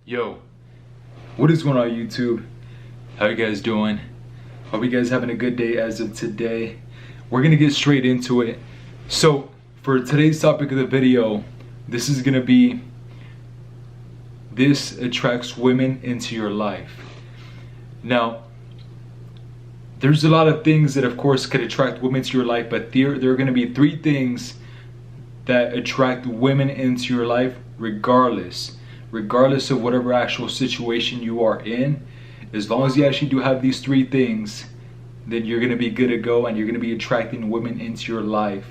Yo, what is going on YouTube? How you guys doing? Hope you guys having a good day as of today. We're gonna get straight into it. So for today's topic of the video, this is gonna be this attracts women into your life. Now, there's a lot of things that of course could attract women to your life, but there are gonna be three things that attract women into your life regardless of whatever actual situation you are in. As long as you actually do have these three things, then you're gonna be good to go and you're gonna be attracting women into your life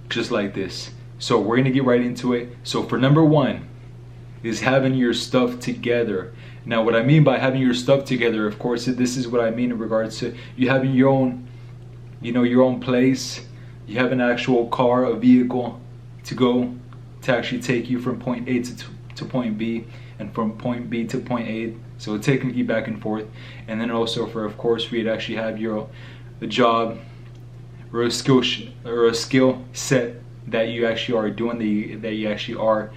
just like this. So we're gonna get right into it. So for number one is having your stuff together. Now what I mean by having your stuff together, of course, this is what I mean in regards to you having your own, your own place. You have an actual car, a vehicle to actually take you from point A to point B, and from point B to point A, so taking you back and forth. And then also for you to actually have a job or a skill set that you actually are doing, that you actually are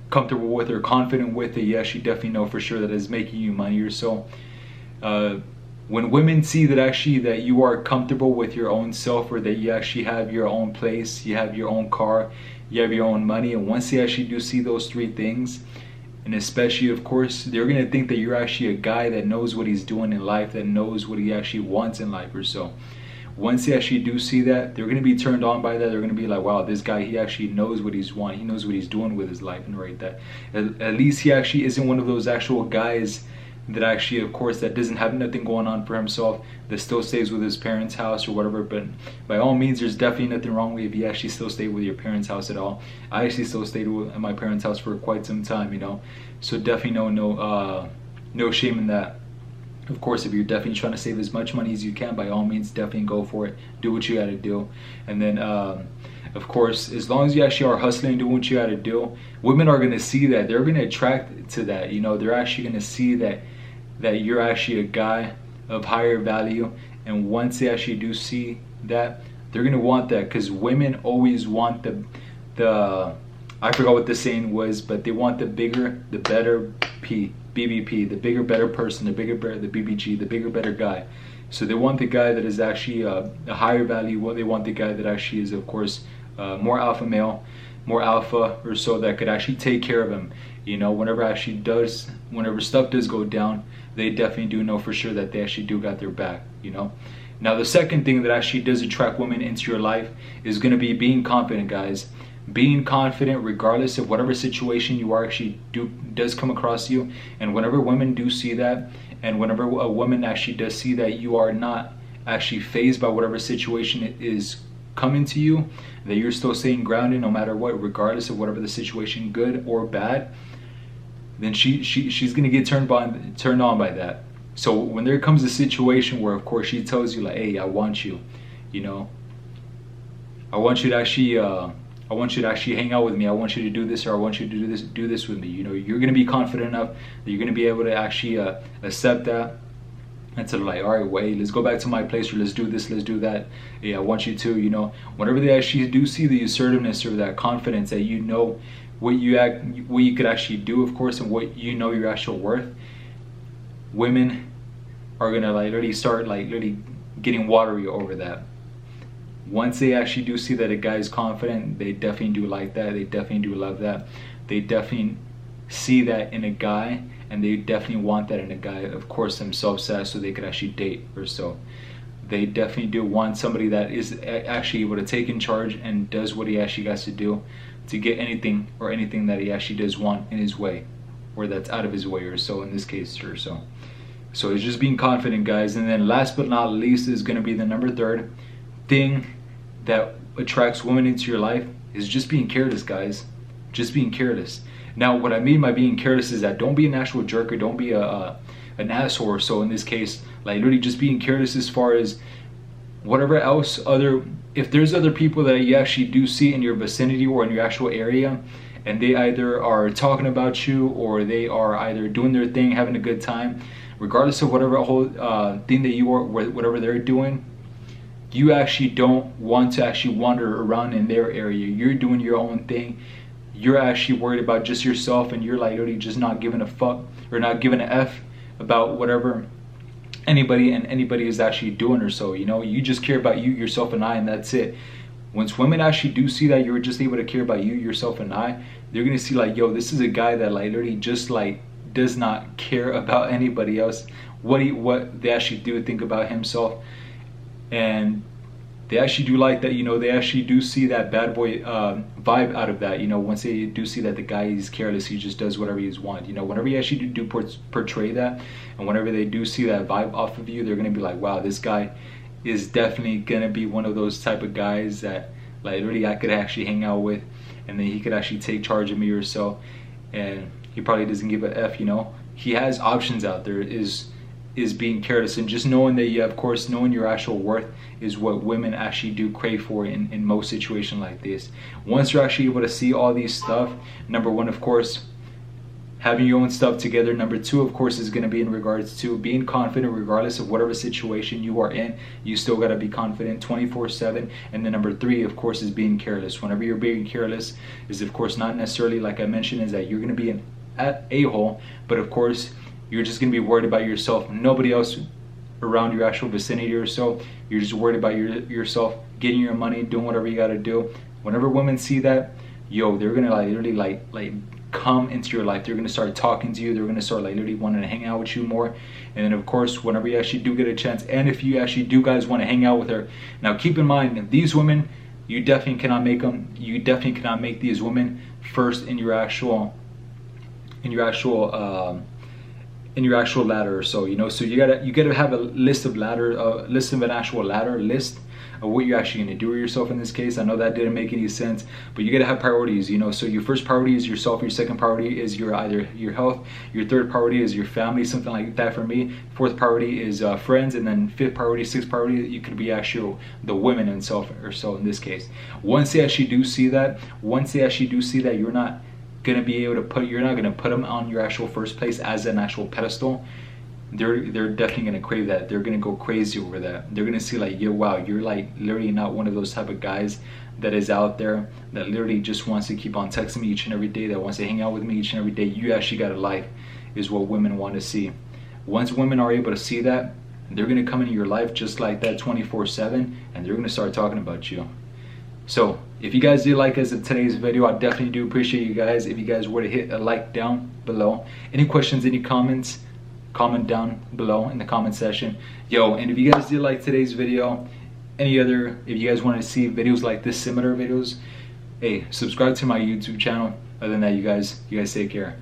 comfortable with or confident with, that you actually definitely know for sure that is making you money or so. When women see that you are comfortable with your own self, or that you actually have your own place, you have your own car, you have your own money, and once they actually do see those three things, and especially of course they're going to think that you're actually a guy that knows what he's doing in life, that knows what he actually wants in life or so. Once they actually do see that, they're going to be turned on by that. They're going to be like, wow, this guy, he actually knows what he's wanting, he knows what he's doing with his life, and right, that at least he actually isn't one of those actual guys that actually, of course, that doesn't have nothing going on for himself, that still stays with his parents' house or whatever. But by all means, there's definitely nothing wrong with if you actually still stay with your parents' house at all. I actually still stayed at my parents' house for quite some time, so definitely no shame in that. Of course, if you're definitely trying to save as much money as you can, by all means, definitely go for it. Do what you gotta do. And then of course, as long as you actually are hustling and doing what you gotta do, women are gonna see that. They're gonna attract to that. They're actually gonna see that you're actually a guy of higher value. And once they actually do see that, they're gonna want that, because women always want the I forgot what the saying was, but they want the bigger, the better BBP, the bigger, better person, the BBG, the bigger, better guy. So they want the guy that is actually a higher value. Well, they want the guy that actually is, of course, more alpha male, more alpha or so, that could actually take care of him. Whenever stuff does go down, they definitely do know for sure that they actually do got their back. Now the second thing that actually does attract women into your life is going to be being confident, guys. Being confident regardless of whatever situation you are actually does come across you. And whenever women do see that, and whenever a woman actually does see that you are not actually phased by whatever situation is coming to you, that you're still staying grounded no matter what, regardless of whatever the situation, good or bad, then she's gonna get turned on by that. So when there comes a situation where, of course, she tells you like, hey, I want you to actually hang out with me, I want you to do this, or I want you to do this with me, you're gonna be confident enough that you're gonna be able to actually accept that, and to like, all right, wait, let's go back to my place, or let's do this, let's do that. Yeah, I want you to, whenever they actually do see the assertiveness or that confidence, that what you could actually do, of course, and what your actual worth, women are gonna literally start literally getting watery over that. Once they actually do see that a guy is confident, they definitely do like that. They definitely do love that. They definitely see that in a guy, and they definitely want that in a guy, of course, themselves, so they could actually date or so. They definitely do want somebody that is actually able to take in charge and does what he actually has to do to get anything that he actually does want in his way, or that's out of his way or so, in this case or so. So it's just being confident, guys. And then last but not least is going to be the number third thing that attracts women into your life, is just being careless, guys. Just being careless. Now what I mean by being careless is that don't be an actual jerk, or don't be an asshole or so, in this case. Like literally just being careless as far as whatever else if there's other people that you actually do see in your vicinity or in your actual area, and they either are talking about you, or they are either doing their thing, having a good time, regardless of whatever whole thing that you are, whatever they're doing, you actually don't want to actually wander around in their area. You're doing your own thing. you're actually worried about just yourself, and you're like literally just not giving a fuck or not giving an F about whatever anybody is actually doing or so. You know, you just care about you, yourself, and I, and that's it. Once women actually do see that you're just able to care about you, yourself, and I, they're gonna see like, yo, this is a guy that like literally just like does not care about anybody else, what they actually do think about himself. And they actually do like that, you know, they actually do see that bad boy vibe out of that, you know, once they do see that the guy is careless, he just does whatever he wants, you know, whenever you actually do portray that, and whenever they do see that vibe off of you, they're gonna be like, wow, this guy is definitely gonna be one of those type of guys that like literally I could actually hang out with, and then he could actually take charge of me or so. And he probably doesn't give a F, you know. He has options out there, is being careless. And just knowing that you, of course, knowing your actual worth is what women actually do crave for in most situations like this. Once you're actually able to see all these stuff, number one, of course, having your own stuff together. Number two, of course, is going to be in regards to being confident regardless of whatever situation you are in. You still got to be confident 24/7. And then number three, of course, is being careless. Whenever you're being careless is, of course, not necessarily, like I mentioned, is that you're going to be an a-hole, but of course you're just going to be worried about yourself, nobody else around your actual vicinity or so. You're just worried about yourself, getting your money, doing whatever you got to do. Whenever women see that, yo, they're going to like literally like come into your life. They're going to start talking to you. They're going to start like literally wanting to hang out with you more. And then of course, whenever you actually do get a chance, and if you actually do guys want to hang out with her, now keep in mind, these women, you definitely cannot make them, you definitely cannot make these women first in your actual ladder or so, you know. So you gotta have a list of an actual ladder list of what you're actually gonna do with yourself in this case. I know that didn't make any sense, but you gotta have priorities, you know. So your first priority is yourself, your second priority is either your health, your third priority is your family, something like that for me. Fourth priority is friends, and then fifth priority, sixth priority, you could be actually the women and so or so in this case. Once they actually do see that, you're not gonna be able to you're not gonna put them on your actual first place as an actual pedestal, they're definitely gonna crave that. They're gonna go crazy over that. They're gonna see like, yo, wow, you're like literally not one of those type of guys that is out there that literally just wants to keep on texting me each and every day, that wants to hang out with me each and every day. You actually got a life, is what women want to see. Once women are able to see that, they're gonna come into your life just like that 24/7, and they're gonna start talking about you. So if you guys did like us in today's video, I definitely do appreciate you guys. If you guys were to hit a like down below, any questions, any comments, comment down below in the comment section. Yo, and if you guys did like today's video, if you guys want to see videos like this, similar videos, hey, subscribe to my YouTube channel. Other than that, you guys take care.